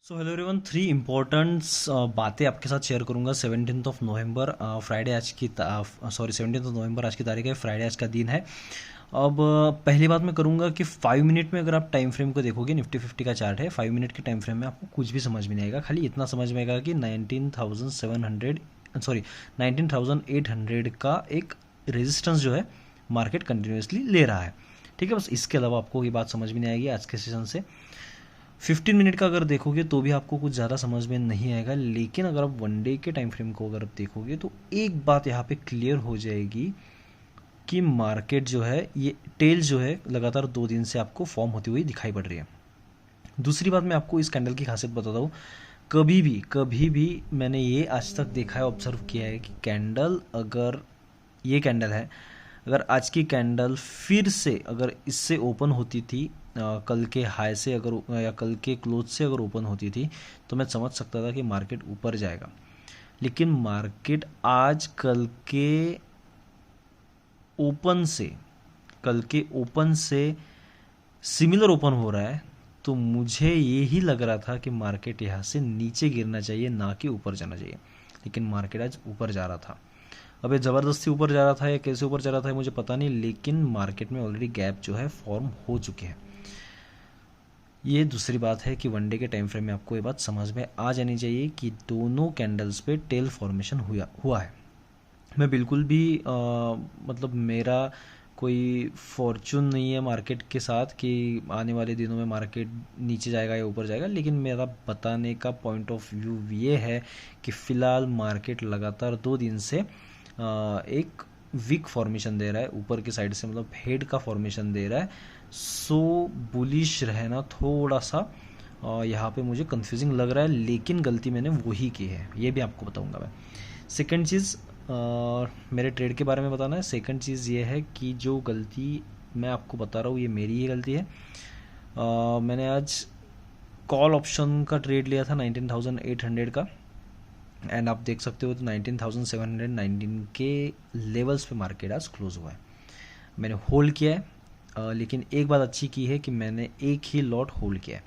So hello everyone, 3 important बातें आपके साथ शेयर करूंगा। 17 ऑफ नवंबर फ्राइडे आज की 17 ऑफ नवंबर आज की तारीख है, फ्राइडे आज का दिन है। अब पहली बात मैं करूंगा कि 5 मिनट में अगर आप टाइम फ्रेम को देखोगे, निफ्टी 50 का चार्ट है, 5 मिनट के टाइम फ्रेम में आपको कुछ भी समझ में नहीं आएगा। खाली इतना समझ में आएगा कि 19,800 का एक रेजिस्टेंस जो है मार्केट कंटिन्यूसली ले रहा है। ठीक है, बस इसके अलावा आपको ये बात समझ में नहीं आएगी आज के सेशन से। 15 मिनट का अगर देखोगे तो भी आपको कुछ ज़्यादा समझ में नहीं आएगा, लेकिन अगर आप वन डे के टाइम फ्रेम को अगर आप देखोगे तो एक बात यहाँ पे क्लियर हो जाएगी कि मार्केट जो है, ये टेल जो है लगातार 2 दिन से आपको फॉर्म होती हुई दिखाई पड़ रही है। दूसरी बात मैं आपको इस कैंडल की खासियत बताता हूँ। कभी भी मैंने ये आज तक देखा है, ऑब्जर्व किया है कि कैंडल, अगर ये कैंडल है, अगर आज की कैंडल फिर से अगर इससे ओपन होती थी, कल के हाई से अगर या कल के क्लोज से अगर ओपन होती थी, तो मैं समझ सकता था कि मार्केट ऊपर जाएगा। लेकिन मार्केट आज कल के ओपन से सिमिलर ओपन हो रहा है, तो मुझे ये ही लग रहा था कि मार्केट यहाँ से नीचे गिरना चाहिए, ना कि ऊपर जाना चाहिए। लेकिन मार्केट आज ऊपर जा रहा था। अब ये ज़बरदस्ती ऊपर जा रहा था या कैसे ऊपर जा रहा था मुझे पता नहीं, लेकिन मार्केट में ऑलरेडी गैप जो है फॉर्म हो चुके हैं। ये दूसरी बात है कि वन डे के टाइम फ्रेम में आपको ये बात समझ में आ जानी चाहिए कि दोनों कैंडल्स पे टेल फॉर्मेशन हुआ है। मैं बिल्कुल भी मतलब मेरा कोई फॉर्चून नहीं है मार्केट के साथ कि आने वाले दिनों में मार्केट नीचे जाएगा या ऊपर जाएगा, लेकिन मेरा बताने का पॉइंट ऑफ व्यू ये है कि फ़िलहाल मार्केट लगातार 2 दिन से एक वीक फॉर्मेशन दे रहा है ऊपर की साइड से, मतलब हेड का फॉर्मेशन दे रहा है। सो बुलिश रहना थोड़ा सा यहाँ पे मुझे कंफ्यूजिंग लग रहा है, लेकिन गलती मैंने वही की है, ये भी आपको बताऊंगा मैं। सेकंड चीज़, मेरे ट्रेड के बारे में बताना है। सेकंड चीज़ ये है कि जो गलती मैं आपको बता रहा हूँ ये मेरी ही गलती है। मैंने आज कॉल ऑप्शन का ट्रेड लिया था 19,800 का, एंड आप देख सकते हो तो 19,719 के लेवल्स पे मार्केट आज क्लोज हुआ है। मैंने होल्ड किया है, लेकिन एक बात अच्छी की है कि मैंने एक ही लॉट होल्ड किया है।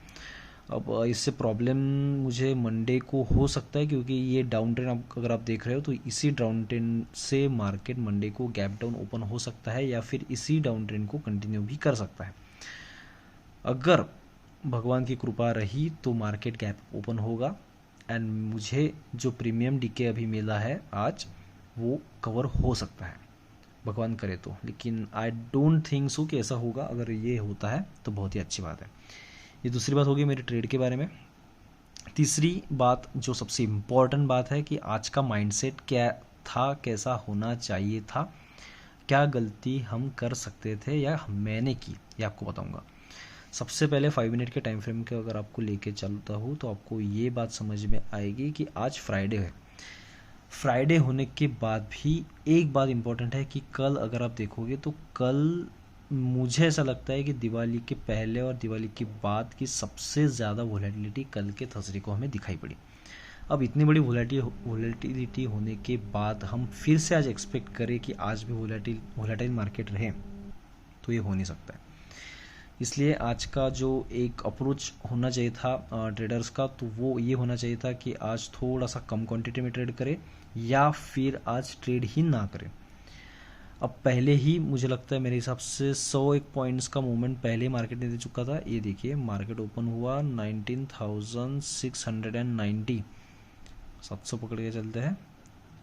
अब इससे प्रॉब्लम मुझे मंडे को हो सकता है, क्योंकि ये डाउन ट्रेंड अगर आप देख रहे हो तो इसी डाउन ट्रेंड से मार्केट मंडे को गैप डाउन ओपन हो सकता है, या फिर इसी डाउन ट्रेंड को कंटिन्यू भी कर सकता है। अगर भगवान की कृपा रही तो मार्केट गैप ओपन होगा, एंड मुझे जो प्रीमियम डीके अभी मिला है आज वो कवर हो सकता है, भगवान करे तो। लेकिन आई डोंट थिंक सो कि ऐसा होगा। अगर ये होता है तो बहुत ही अच्छी बात है। ये दूसरी बात होगी मेरे ट्रेड के बारे में। तीसरी बात, जो सबसे इम्पॉर्टेंट बात है, कि आज का माइंडसेट क्या था, कैसा होना चाहिए था, क्या गलती हम कर सकते थे या मैंने की, ये आपको बताऊंगा। सबसे पहले 5 मिनट के टाइम फ्रेम के अगर आपको लेके चलता हूँ तो आपको ये बात समझ में आएगी कि आज फ्राइडे है। फ्राइडे होने के बाद भी एक बात इम्पॉर्टेंट है कि कल अगर आप देखोगे तो कल मुझे ऐसा लगता है कि दिवाली के पहले और दिवाली के बाद की सबसे ज़्यादा वोलेटिलिटी कल के थर्सडे को हमें दिखाई पड़ी। अब इतनी बड़ी वोलेटिलिटी होने के बाद हम फिर से आज एक्सपेक्ट करें कि आज भी वोलेटाइल मार्केट रहे, तो ये हो नहीं सकता है। इसलिए आज का जो एक अप्रोच होना चाहिए था ट्रेडर्स का, तो वो ये होना चाहिए था कि आज थोड़ा सा कम क्वांटिटी में ट्रेड करें, या फिर आज ट्रेड ही ना करें। अब पहले ही मुझे लगता है, मेरे हिसाब से 101 पॉइंट्स का मूवमेंट पहले ही मार्केट ने दे चुका था। ये देखिए, मार्केट ओपन हुआ 19,690, 700 पकड़ के चलते हैं,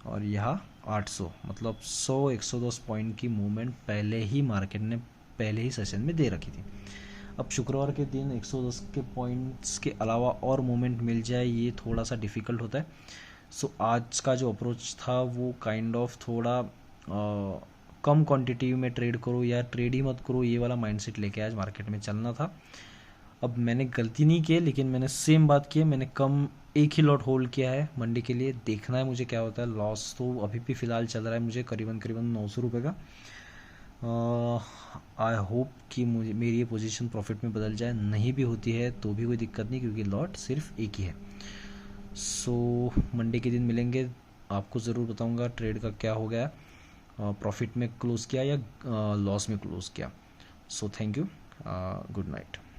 और यहाँ 800, मतलब 100-110 पॉइंट की मूवमेंट पहले ही मार्केट ने पहले ही सेशन में दे रखी थी। अब शुक्रवार के दिन 110 के पॉइंट्स के अलावा और मूवमेंट मिल जाए, ये थोड़ा सा डिफ़िकल्ट होता है। सो आज का जो अप्रोच था वो काइंड ऑफ थोड़ा कम क्वांटिटी में ट्रेड करो या ट्रेड ही मत करो, ये वाला माइंडसेट लेके आज मार्केट में चलना था। अब मैंने गलती नहीं की, लेकिन मैंने सेम बात की है, मैंने एक ही लॉट होल्ड किया है मंडे के लिए। देखना है मुझे क्या होता है। लॉस तो अभी भी फ़िलहाल चल रहा है मुझे करीबन 900 रुपये का। आई होप कि मुझे मेरी ये पोजीशन प्रॉफिट में बदल जाए। नहीं भी होती है तो भी कोई दिक्कत नहीं, क्योंकि लॉट सिर्फ एक ही है। सो मंडे के दिन मिलेंगे, आपको ज़रूर बताऊंगा ट्रेड का क्या हो गया, प्रॉफिट में क्लोज़ किया या लॉस में क्लोज़ किया। So thank you, good night.